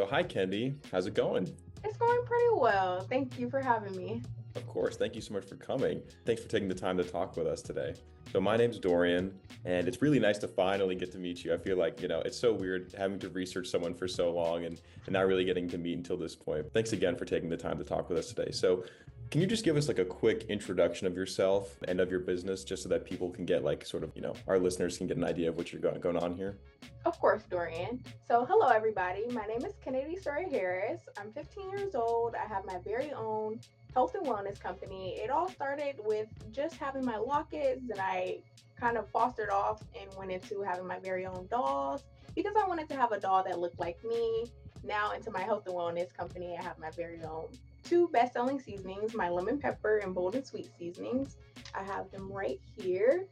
So, hi, Kennedy. How's it going? It's going pretty well. Thank you for having me. Of course. Thank you so much for coming. Thanks for taking the time to talk with us today. So, my name's Dorian, and it's really nice to finally get to meet you. I feel like, it's so weird having to research someone for so long and not really getting to meet until this point. Thanks again for taking the time to talk with us today. So, can you just give us like a quick introduction of yourself and of your business just so that people can get like sort of, our listeners can get an idea of what you're going on here? Of course, Dorian. So, hello, everybody. My name is Kennedy Story Harris. I'm 15 years old. I have my very own health and wellness company. It all started with just having my lockets, and I kind of fostered off and went into having my very own dolls because I wanted to have a doll that looked like me. Now, into my health and wellness company, I have my very own two best selling seasonings, my lemon pepper and bold and sweet seasonings. I have them right here.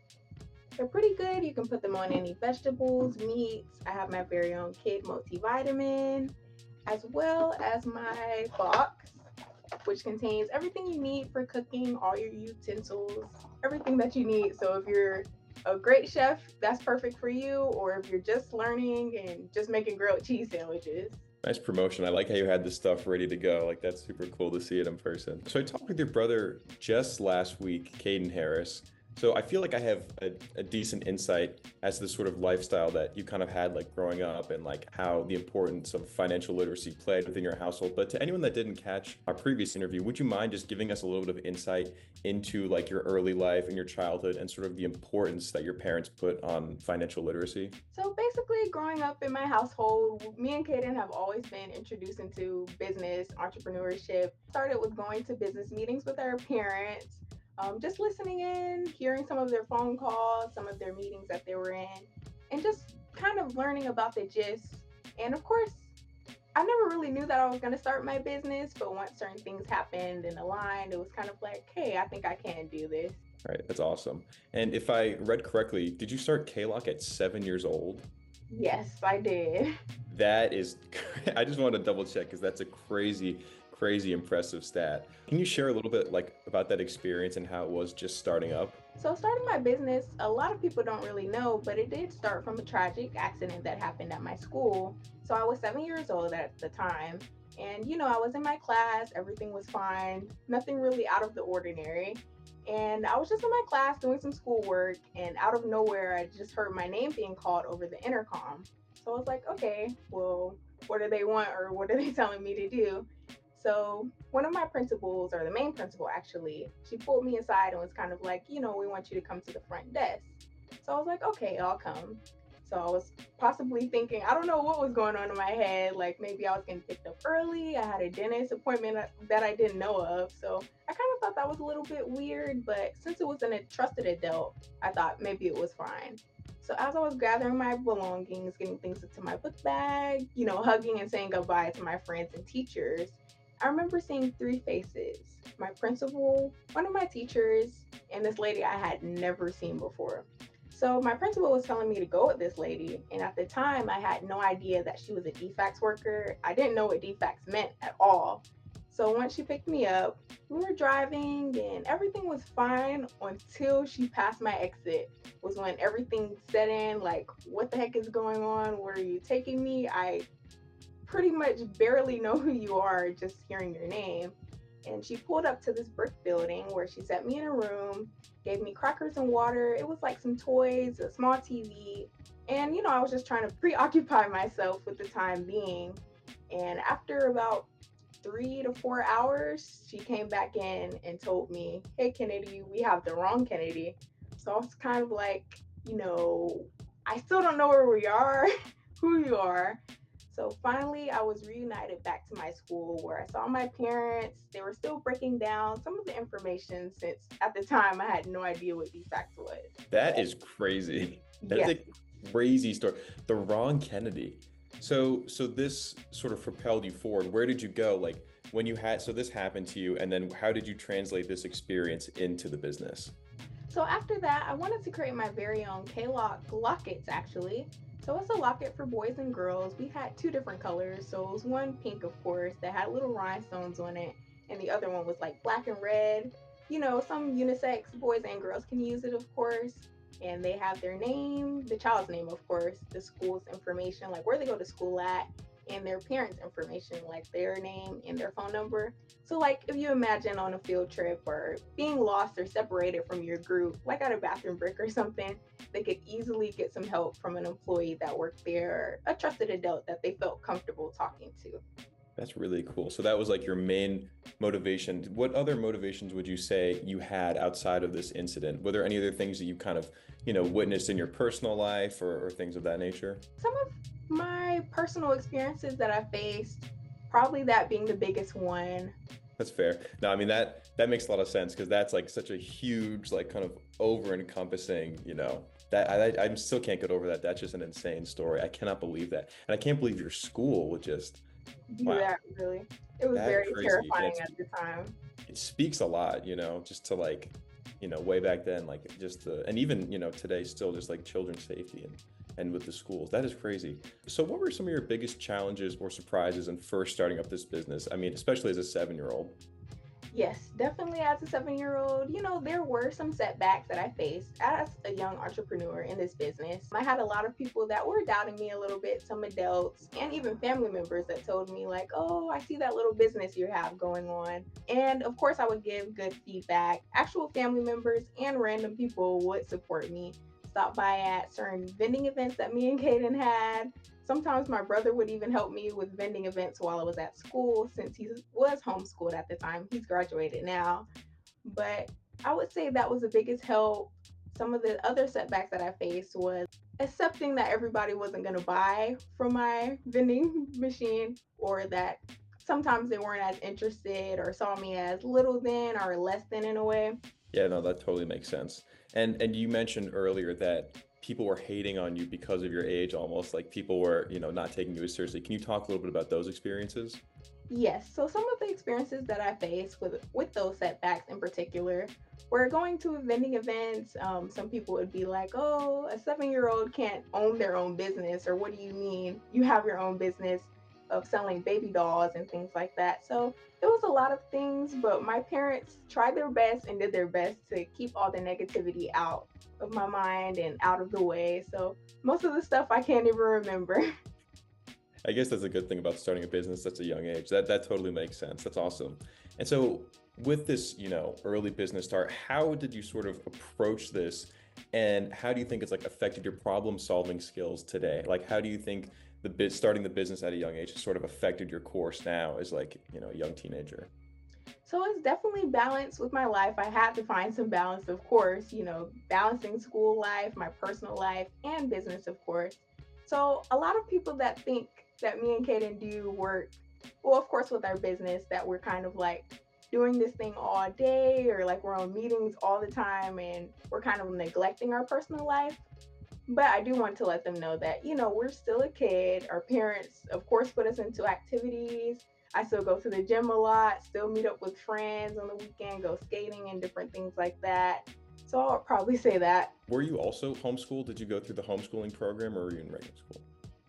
They're pretty good. You can put them on any vegetables, meats. I have my very own kid multivitamin, as well as my box, which contains everything you need for cooking, all your utensils, everything that you need. So if you're a great chef, that's perfect for you. Or if you're just learning and just making grilled cheese sandwiches. Nice promotion. I like how you had this stuff ready to go. Like, that's super cool to see it in person. So, I talked with your brother just last week, Caden Harris. So, I feel like I have a decent insight as to the sort of lifestyle that you kind of had like growing up and like how the importance of financial literacy played within your household. But to anyone that didn't catch our previous interview, would you mind just giving us a little bit of insight into like your early life and your childhood and sort of the importance that your parents put on financial literacy? So basically, growing up in my household, me and Kaden have always been introduced into business, entrepreneurship. Started with going to business meetings with our parents, just listening in, hearing some of their phone calls, some of their meetings that they were in, and just kind of learning about the gist. And of course, I never really knew that I was going to start my business, but once certain things happened and aligned, it was kind of like, hey, I think I can do this. All right, that's awesome. And if I read correctly, did you start K-Lock at 7 years old? Yes, I did. That is, I just want to double check because that's a crazy, crazy impressive stat. Can you share a little bit like about that experience and how it was just starting up? So, starting my business, a lot of people don't really know, but it did start from a tragic accident that happened at my school. So, I was 7 years old at the time. And, I was in my class, everything was fine, nothing really out of the ordinary. And I was just in my class doing some schoolwork, and out of nowhere, I just heard my name being called over the intercom. So, I was like, okay, well, what do they want or what are they telling me to do? So one of my principals, or the main principal actually, she pulled me aside and was kind of like, we want you to come to the front desk. So I was like, okay, I'll come. So I was possibly thinking, I don't know what was going on in my head. Like maybe I was getting picked up early. I had a dentist appointment that I didn't know of. So I kind of thought that was a little bit weird, but since it was a trusted adult, I thought maybe it was fine. So as I was gathering my belongings, getting things into my book bag, hugging and saying goodbye to my friends and teachers, I remember seeing three faces: my principal, one of my teachers, and this lady I had never seen before. So, my principal was telling me to go with this lady, and at the time, I had no idea that she was a DFAX worker. I didn't know what DFAX meant at all. So, once she picked me up, we were driving and everything was fine until she passed my exit. Was when everything set in like, what the heck is going on? Where are you taking me? I pretty much barely know who you are just hearing your name. And she pulled up to this brick building where she set me in a room, gave me crackers and water. It was like some toys, a small TV. And, I was just trying to preoccupy myself with the time being. And after about 3 to 4 hours, she came back in and told me, hey, Kennedy, we have the wrong Kennedy. So I was kind of like, I still don't know where we are, who you are. So finally, I was reunited back to my school where I saw my parents. They were still breaking down some of the information since at the time I had no idea what DFAX was. That is crazy. That is Yes. a crazy story. The wrong Kennedy. So this sort of propelled you forward. Where did you go? Like when you had, so this happened to you, and then how did you translate this experience into the business? So after that, I wanted to create my very own K-Lock lockets actually. So it's a locket for boys and girls. We had two different colors. So it was one pink, of course, that had little rhinestones on it, and the other one was like black and red. Some unisex boys and girls can use it, of course. And they have their name, the child's name, of course, the school's information, like where they go to school at, and their parents' information, like their name and their phone number. So, like, if you imagine on a field trip or being lost or separated from your group, like at a bathroom break or something, they could easily get some help from an employee that worked there, a trusted adult that they felt comfortable talking to. That's really cool. So that was like your main motivation. What other motivations would you say you had outside of this incident? Were there any other things that you kind of, witnessed in your personal life or things of that nature? Some of my personal experiences that I faced, probably that being the biggest one. That's fair. No, I mean that makes a lot of sense because that's like such a huge, like kind of over encompassing, that I still can't get over that. That's just an insane story. I cannot believe that. And I can't believe your school would just, Do wow, that really. It was that very crazy. And terrifying at the time. it speaks a lot, just to like, way back then, like just and even, today still just like children's safety and with the schools. That is crazy. So what were some of your biggest challenges or surprises in first starting up this business? I mean, especially as a 7-year-old. Yes, definitely as a 7-year-old, there were some setbacks that I faced as a young entrepreneur in this business. I had a lot of people that were doubting me a little bit, some adults and even family members that told me, like, oh, I see that little business you have going on. And of course, I would give good feedback. Actual family members and random people would support me, stop by at certain vending events that me and Kaden had. Sometimes my brother would even help me with vending events while I was at school since he was homeschooled at the time. He's graduated now. But I would say that was the biggest help. Some of the other setbacks that I faced was accepting that everybody wasn't going to buy from my vending machine, or that sometimes they weren't as interested or saw me as little than or less than in a way. Yeah, no, that totally makes sense. And you mentioned earlier that people were hating on you because of your age, almost like people were, not taking you as seriously. Can you talk a little bit about those experiences? Yes, so some of the experiences that I faced with those setbacks in particular were going to vending events. Some people would be like, "Oh, a 7-year-old can't own their own business," or "What do you mean you have your own business of selling baby dolls and things like that?" So it was a lot of things, but my parents tried their best and did their best to keep all the negativity out of my mind and out of the way. So most of the stuff I can't even remember. I guess that's a good thing about starting a business at a young age. That totally makes sense. That's awesome. And so with this, early business start, how did you sort of approach this? And how do you think it's like affected your problem solving skills today? Like how do you think starting the business at a young age has sort of affected your course now as like, a young teenager? So it's definitely balance with my life. I had to find some balance, of course, balancing school life, my personal life, and business, of course. So a lot of people that think that me and Kaden do work, well, of course, with our business, that we're kind of like doing this thing all day, or like we're on meetings all the time and we're kind of neglecting our personal life. But I do want to let them know that, we're still a kid. Our parents, of course, put us into activities. I still go to the gym a lot, still meet up with friends on the weekend, go skating and different things like that. So I'll probably say that. Were you also homeschooled? Did you go through the homeschooling program or were you in regular school?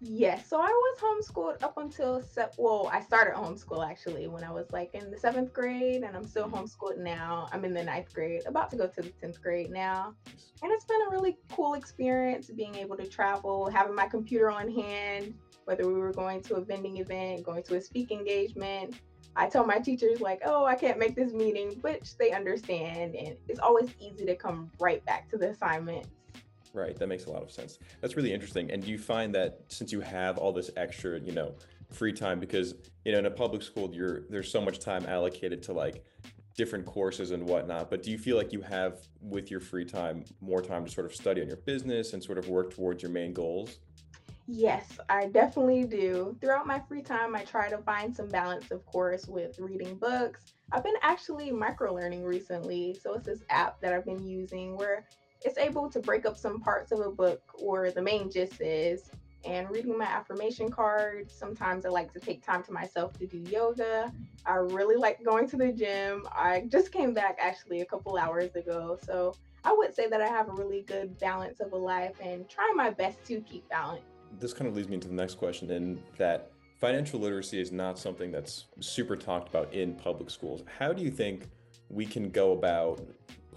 Yes, so I was homeschooled up until well, I started homeschool actually when I was like in the 7th grade, and I'm still homeschooled now. I'm in the 9th grade, about to go to the 10th grade now. And it's been a really cool experience being able to travel, having my computer on hand, whether we were going to a vending event, going to a speaking engagement. I tell my teachers, like, oh, I can't make this meeting, which they understand. And it's always easy to come right back to the assignment. Right, that makes a lot of sense. That's really interesting. And do you find that since you have all this extra, free time, because, in a public school, there's so much time allocated to like different courses and whatnot, but do you feel like you have with your free time more time to sort of study on your business and sort of work towards your main goals? Yes, I definitely do. Throughout my free time, I try to find some balance, of course, with reading books. I've been actually micro learning recently. So it's this app that I've been using where it's able to break up some parts of a book or the main gist is. And reading my affirmation cards. Sometimes I like to take time to myself to do yoga. I really like going to the gym. I just came back actually a couple hours ago. So I would say that I have a really good balance of a life and try my best to keep balance. This kind of leads me into the next question, in that financial literacy is not something that's super talked about in public schools. How do you think we can go about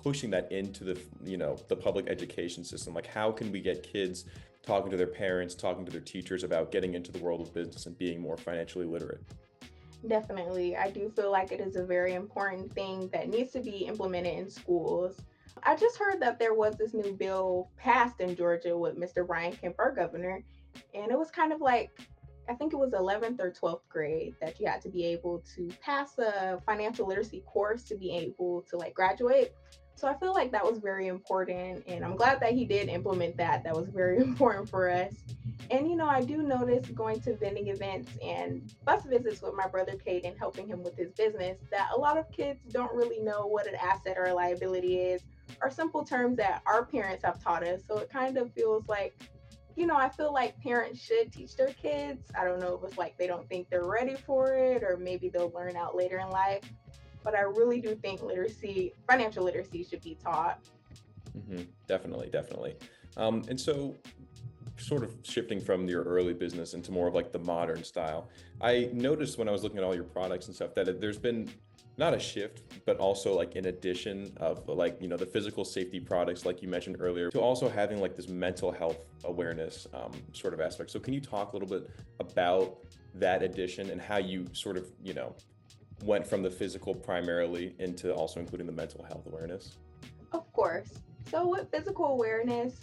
pushing that into the public education system? Like, how can we get kids talking to their parents, talking to their teachers about getting into the world of business and being more financially literate? Definitely. I do feel like it is a very important thing that needs to be implemented in schools. I just heard that there was this new bill passed in Georgia with Mr. Brian Kemp, our governor, and it was kind of like, I think it was 11th or 12th grade that you had to be able to pass a financial literacy course to be able to like graduate. So I feel like that was very important, and I'm glad that he did implement that. That was very important for us. And I do notice going to vending events and bus visits with my brother Caden, helping him with his business, that a lot of kids don't really know what an asset or a liability is, or simple terms that our parents have taught us. So it kind of feels like, I feel like parents should teach their kids. I don't know if it's like they don't think they're ready for it, or maybe they'll learn out later in life. But I really do think financial literacy should be taught. Definitely, definitely. And so, sort of shifting from your early business into more of like the modern style, I noticed when I was looking at all your products and stuff that there's been not a shift, but also like an addition of like, the physical safety products, like you mentioned earlier, to also having like this mental health awareness sort of aspect. So can you talk a little bit about that addition and how you sort of, went from the physical primarily into also including the mental health awareness? Of course. So with physical awareness,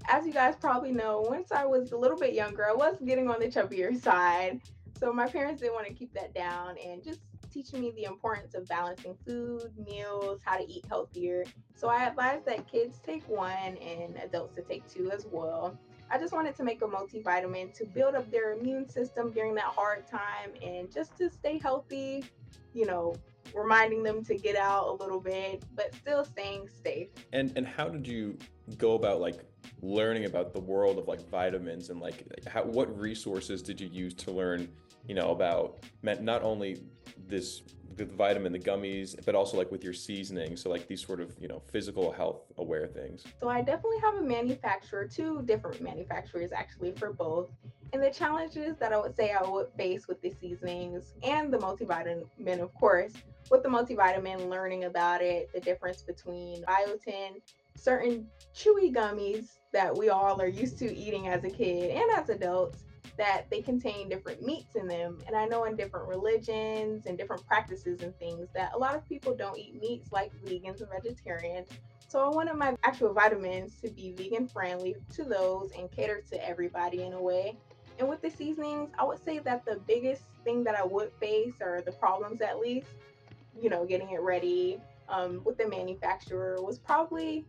as you guys probably know, once I was a little bit younger, I was getting on the chubbier side. So my parents didn't want to keep that down and just teaching me the importance of balancing food, meals, how to eat healthier. So I advise that kids take one and adults to take two as well. I just wanted to make a multivitamin to build up their immune system during that hard time and just to stay healthy, you know, reminding them to get out a little bit, but still staying safe. And how did you go about like learning about the world of like vitamins, and like what resources did you use to learn, about not only this the vitamin, the gummies, but also like with your seasoning, so like these sort of, physical health aware things? So I definitely have a manufacturer, two different manufacturers actually for both. And the challenges that I would say I would face with the seasonings and the multivitamin, of course, with the multivitamin, learning about it, the difference between biotin, certain chewy gummies that we all are used to eating as a kid and as adults, that they contain different meats in them. And I know in different religions and different practices and things that a lot of people don't eat meats like vegans and vegetarians. So I wanted my actual vitamins to be vegan friendly to those and cater to everybody in a way. And with the seasonings, I would say that the biggest thing that I would face, or the problems at least, getting it ready with the manufacturer, was probably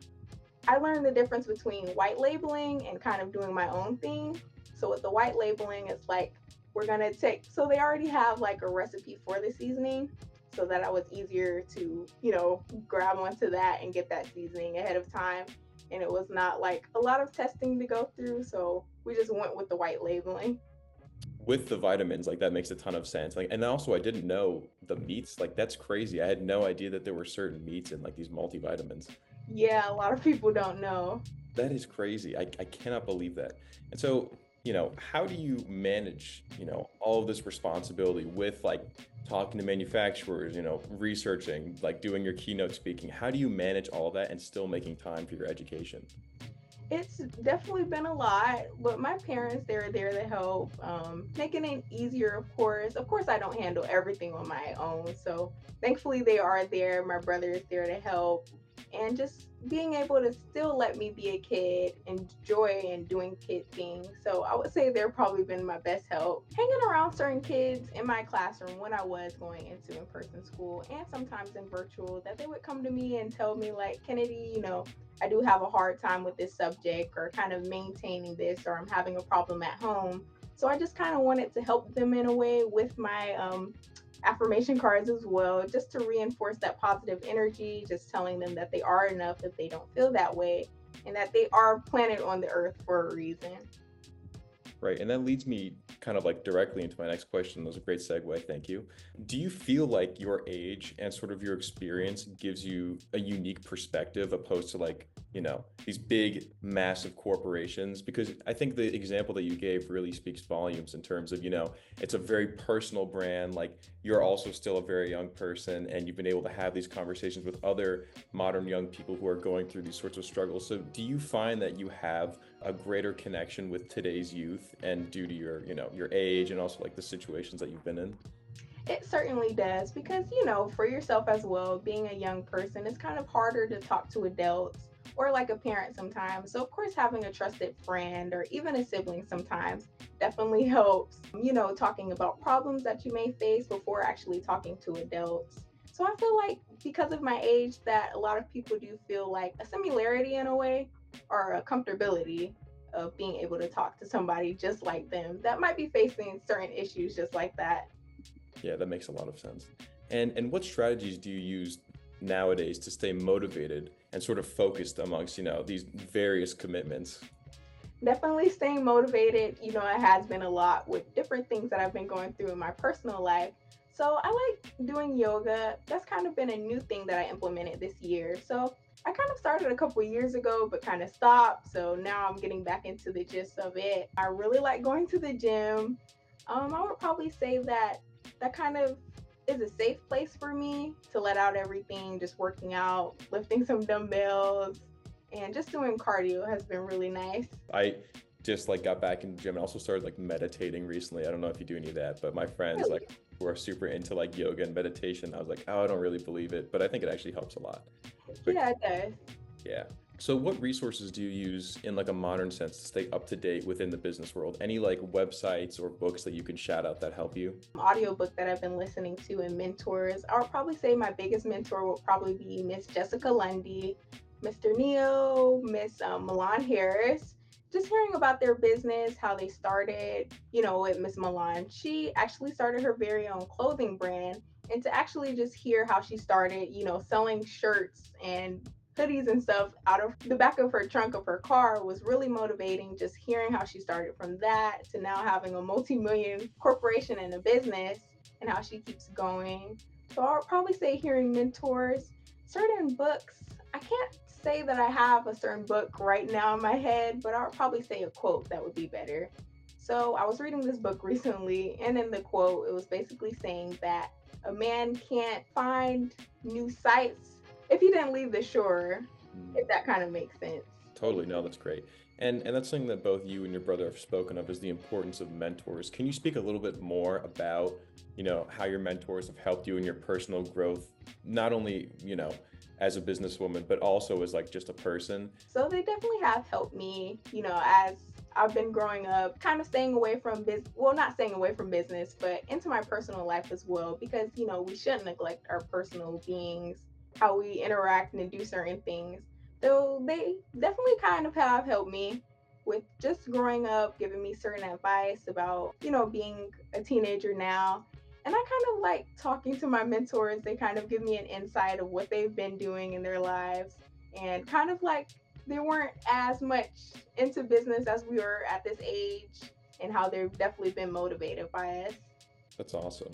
I learned the difference between white labeling and kind of doing my own thing. So with the white labeling, it's like we're gonna take so they already have like a recipe for the seasoning, so that I was easier to, grab onto that and get that seasoning ahead of time. And it was not like a lot of testing to go through. So we just went with the white labeling. With the vitamins, like that makes a ton of sense. Like, and also I didn't know the meats. Like that's crazy. I had no idea that there were certain meats in like these multivitamins. Yeah, a lot of people don't know. That is crazy. I cannot believe that. And so, how do you manage, all of this responsibility with like talking to manufacturers, researching, like doing your keynote speaking? How do you manage all of that and still making time for your education? It's definitely been a lot, but my parents, they're there to help, making it easier, of course. Of course, I don't handle everything on my own. So thankfully, they are there. My brother is there to help. And just being able to still let me be a kid, enjoy and doing kid things. So I would say they're probably been my best help. Hanging around certain kids in my classroom when I was going into in-person school and sometimes in virtual, that they would come to me and tell me like, Kennedy, I do have a hard time with this subject, or kind of maintaining this, or I'm having a problem at home. So I just kind of wanted to help them in a way with my affirmation cards as well, just to reinforce that positive energy, just telling them that they are enough if they don't feel that way, and that they are planted on the earth for a reason. Right. And that leads me kind of like directly into my next question. That was a great segue. Thank you. Do you feel like your age and sort of your experience gives you a unique perspective opposed to like, these big, massive corporations? Because I think the example that you gave really speaks volumes in terms of, it's a very personal brand. Like you're also still a very young person and you've been able to have these conversations with other modern young people who are going through these sorts of struggles. So do you find that you have a greater connection with today's youth and due to your age and also like the situations that you've been in? It certainly does because, for yourself as well, being a young person, it's kind of harder to talk to adults or like a parent sometimes. So, of course, having a trusted friend or even a sibling sometimes definitely helps, talking about problems that you may face before actually talking to adults. So, I feel like because of my age, that a lot of people do feel like a similarity in a way or a comfortability of being able to talk to somebody just like them that might be facing certain issues just like that. Yeah, that makes a lot of sense. And what strategies do you use nowadays to stay motivated and sort of focused amongst, these various commitments? Definitely staying motivated. It has been a lot with different things that I've been going through in my personal life. So I like doing yoga. That's kind of been a new thing that I implemented this year. So I kind of started a couple years ago, but kind of stopped. So now I'm getting back into the gist of it. I really like going to the gym. I would probably say that that kind of is a safe place for me to let out everything, just working out, lifting some dumbbells, and just doing cardio has been really nice. I just like got back in the gym and also started like meditating recently. I don't know if you do any of that, but my friends Really? like who are super into like yoga and meditation, I was like, oh, I don't really believe it, but I think it actually helps a lot. But Yeah, it does. yeah. So what resources do you use in like a modern sense to stay up to date within the business world? Any like websites or books that you can shout out that help you? Audiobook that I've been listening to and mentors. I would probably say my biggest mentor will probably be Miss Jessica Lundy, Mr. Neo, Miss Milan Harris. Just hearing about their business, how they started, with Miss Milan. She actually started her very own clothing brand. And to actually just hear how she started, selling shirts and hoodies and stuff out of the back of her trunk of her car was really motivating. Just hearing how she started from that to now having a multi-million corporation and a business and how she keeps going. So I would probably say hearing mentors, certain books. I can't say that I have a certain book right now in my head, but I would probably say a quote that would be better. So I was reading this book recently, and in the quote, it was basically saying that a man can't find new sights if he didn't leave the shore, if that kind of makes sense. Totally. No, that's great. And that's something that both you and your brother have spoken of is the importance of mentors. Can you speak a little bit more about, how your mentors have helped you in your personal growth, not only, as a businesswoman, but also as like just a person? So they definitely have helped me, as I've been growing up, kind of staying away from business. Well, not staying away from business, but into my personal life as well, because, we shouldn't neglect our personal beings, how we interact and do certain things. So they definitely kind of have helped me with just growing up, giving me certain advice about, being a teenager now. And I kind of like talking to my mentors. They kind of give me an insight of what they've been doing in their lives and kind of like they weren't as much into business as we were at this age and how they've definitely been motivated by us. That's awesome.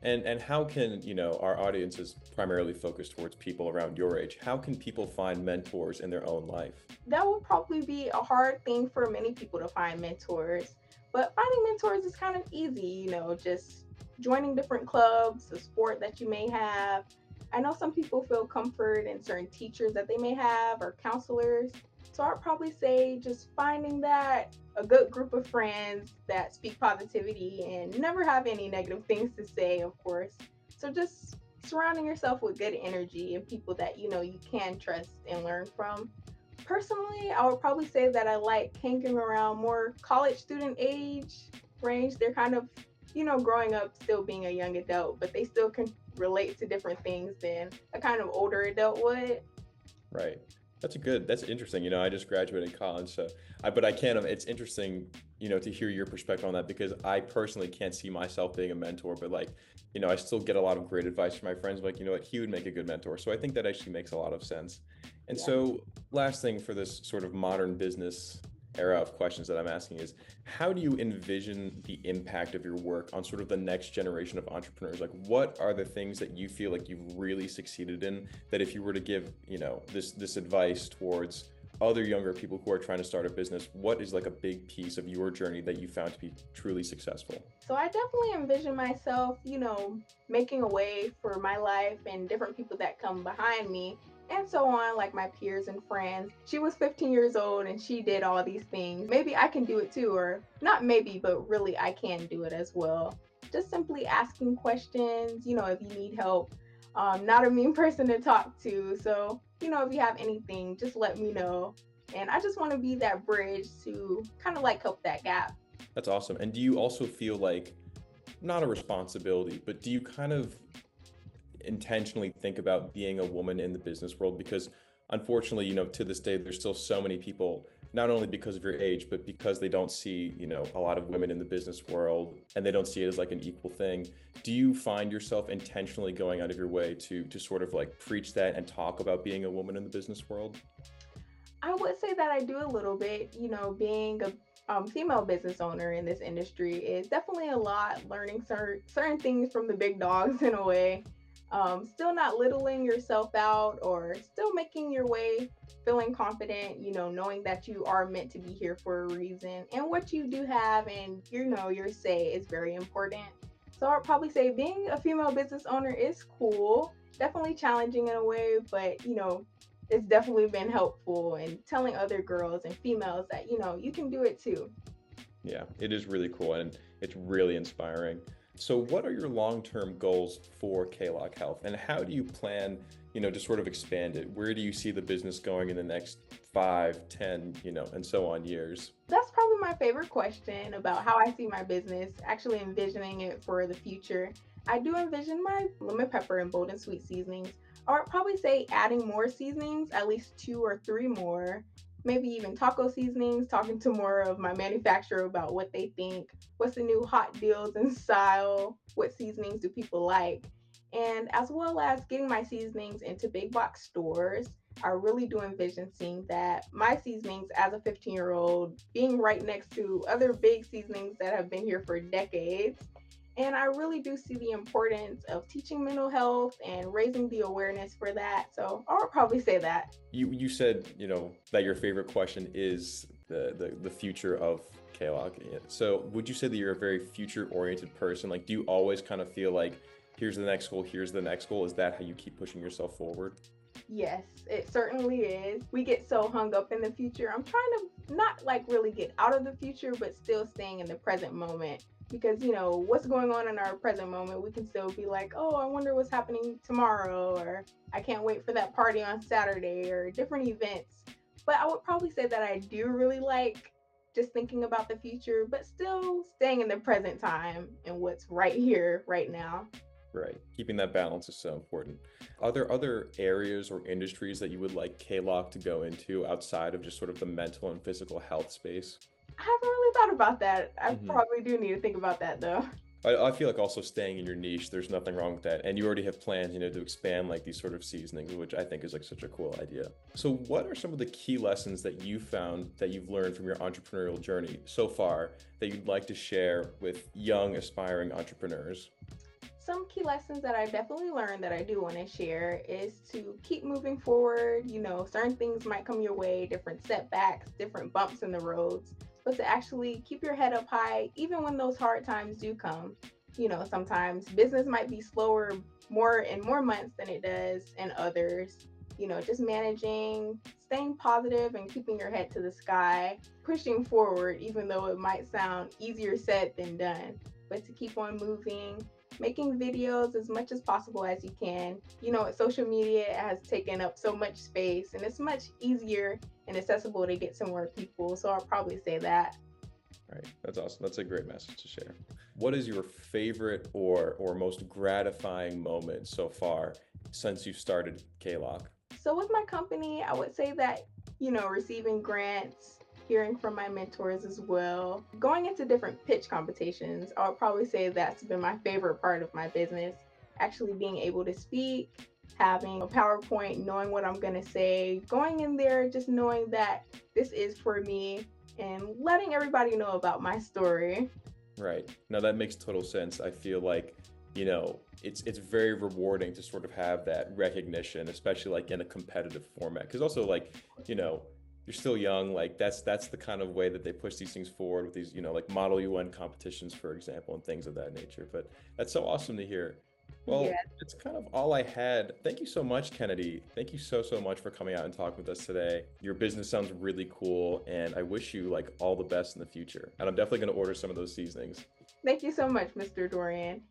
And how can, our audience is primarily focused towards people around your age. How can people find mentors in their own life? That would probably be a hard thing for many people to find mentors, but finding mentors is kind of easy, just joining different clubs, a sport that you may have. I know some people feel comfort in certain teachers that they may have or counselors. So I'd probably say just finding that a good group of friends that speak positivity and never have any negative things to say, of course. So just surrounding yourself with good energy and people that you can trust and learn from. Personally, I would probably say that I like hanging around more college student age range. They're kind of, growing up still being a young adult, but they still can relate to different things than a kind of older adult would. Right. That's interesting. I just graduated college, so but I can't, it's interesting, to hear your perspective on that because I personally can't see myself being a mentor, but like, I still get a lot of great advice from my friends, like, what, he would make a good mentor. So I think that actually makes a lot of sense. And Yeah. so last thing for this sort of modern business era of questions that I'm asking is, how do you envision the impact of your work on sort of the next generation of entrepreneurs? Like, what are the things that you feel like you've really succeeded in, that if you were to give, this advice towards other younger people who are trying to start a business, what is like a big piece of your journey that you found to be truly successful? So I definitely envision myself, making a way for my life and different people that come behind me and so on, like my peers and friends. She was 15 years old and she did all these things. Maybe I can do it too, or not maybe, but really I can do it as well. Just simply asking questions, if you need help. Not a mean person to talk to. So, if you have anything, just let me know. And I just want to be that bridge to kind of like help that gap. That's awesome. And do you also feel like, not a responsibility, but do you kind of intentionally think about being a woman in the business world? Because unfortunately, to this day, there's still so many people, not only because of your age, but because they don't see, a lot of women in the business world and they don't see it as like an equal thing. Do you find yourself intentionally going out of your way to sort of like preach that and talk about being a woman in the business world? I would say that I do a little bit, being a female business owner in this industry is definitely a lot, learning certain things from the big dogs in a way. Still not littling yourself out or still making your way, feeling confident, knowing that you are meant to be here for a reason and what you do have and, your say is very important. So I'd probably say being a female business owner is cool, definitely challenging in a way, but, it's definitely been helpful in telling other girls and females that, you can do it too. Yeah, it is really cool and it's really inspiring. So, what are your long-term goals for K-Lock Health, and how do you plan, to sort of expand it? Where do you see the business going in the next 5, 10, and so on years? That's probably my favorite question about how I see my business, actually envisioning it for the future. I do envision my lemon pepper and bold and sweet seasonings, or I'd probably say adding more seasonings, at least 2 or 3 more. Maybe even taco seasonings, talking to more of my manufacturer about what they think, what's the new hot deals in style, what seasonings do people like, and as well as getting my seasonings into big box stores. I really do envision seeing that my seasonings as a 15-year-old being right next to other big seasonings that have been here for decades. And I really do see the importance of teaching mental health and raising the awareness for that. So I would probably say that. You said, that your favorite question is the future of K-Lock. So, would you say that you're a very future-oriented person? Like, do you always kind of feel like, here's the next goal, here's the next goal? Is that how you keep pushing yourself forward? Yes, it certainly is. We get so hung up in the future. I'm trying to not like really get out of the future, but still staying in the present moment. Because, what's going on in our present moment, we can still be like, oh, I wonder what's happening tomorrow, or I can't wait for that party on Saturday, or different events. But I would probably say that I do really like just thinking about the future, but still staying in the present time and what's right here, right now. Right. Keeping that balance is so important. Are there other areas or industries that you would like K-Lock to go into outside of just sort of the mental and physical health space? I haven't really thought about that. I Hmm. probably do need to think about that though. I feel like also staying in your niche, there's nothing wrong with that. And you already have plans, to expand like these sort of seasonings, which I think is like such a cool idea. So, what are some of the key lessons that you found that you've learned from your entrepreneurial journey so far that you'd like to share with young, aspiring entrepreneurs? Some key lessons that I definitely learned that I do want to share is to keep moving forward. Certain things might come your way, different setbacks, different bumps in the roads, but to actually keep your head up high, even when those hard times do come. Sometimes business might be slower more in more months than it does in others. Just managing, staying positive and keeping your head to the sky, pushing forward, even though it might sound easier said than done, but to keep on moving, making videos as much as possible as you can. Social media has taken up so much space and it's much easier and accessible to get to more people. So I'll probably say that. Right. That's awesome. That's a great message to share. What is your favorite or most gratifying moment so far since you started K-Lock? So with my company, I would say that, receiving grants, hearing from my mentors as well, going into different pitch competitions, I would probably say that's been my favorite part of my business. Actually being able to speak, having a PowerPoint, knowing what I'm going to say, going in there, just knowing that this is for me and letting everybody know about my story. Right. No, that makes total sense. I feel like, it's very rewarding to sort of have that recognition, especially like in a competitive format. Because also like, you know, you're still young. Like that's the kind of way that they push these things forward with these, like Model UN competitions, for example, and things of that nature. But that's so awesome to hear. Yeah. Well, that's kind of all I had. Thank you so much, Kennedy. Thank you so much for coming out and talking with us today. Your business sounds really cool, and I wish you like all the best in the future. And I'm definitely going to order some of those seasonings. Thank you so much, Mr. Dorian.